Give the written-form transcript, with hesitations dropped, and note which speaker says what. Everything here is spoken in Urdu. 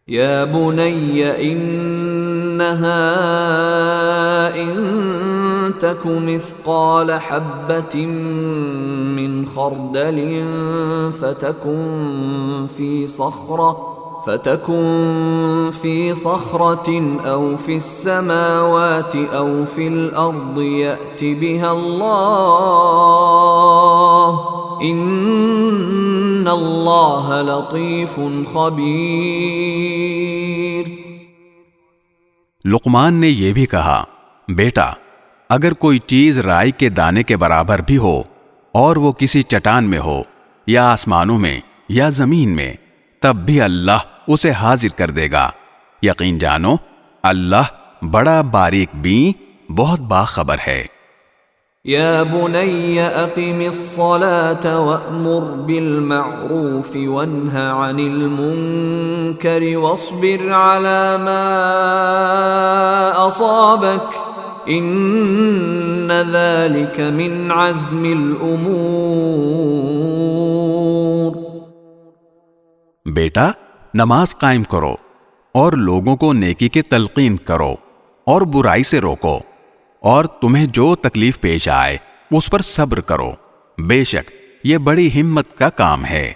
Speaker 1: يا بني إنها إن تك مثقال حبة من خردل فتكن في صخرة أو في السماوات أو في الأرض يأت بها الله إن اللہ لطیف خبیر۔
Speaker 2: لقمان نے یہ بھی کہا، بیٹا اگر کوئی چیز رائی کے دانے کے برابر بھی ہو اور وہ کسی چٹان میں ہو یا آسمانوں میں یا زمین میں، تب بھی اللہ اسے حاضر کر دے گا۔ یقین جانو اللہ بڑا باریک بین بہت باخبر ہے۔
Speaker 1: یا بنی اقم الصلاة وأمر بالمعروف وانہ عن المنکر واصبر على ما اصابک ان ذلك من عزم الامور۔
Speaker 2: بیٹا نماز قائم کرو اور لوگوں کو نیکی کے تلقین کرو اور برائی سے روکو، اور تمہیں جو تکلیف پیش آئے اس پر صبر کرو، بے شک یہ بڑی ہمت کا کام ہے۔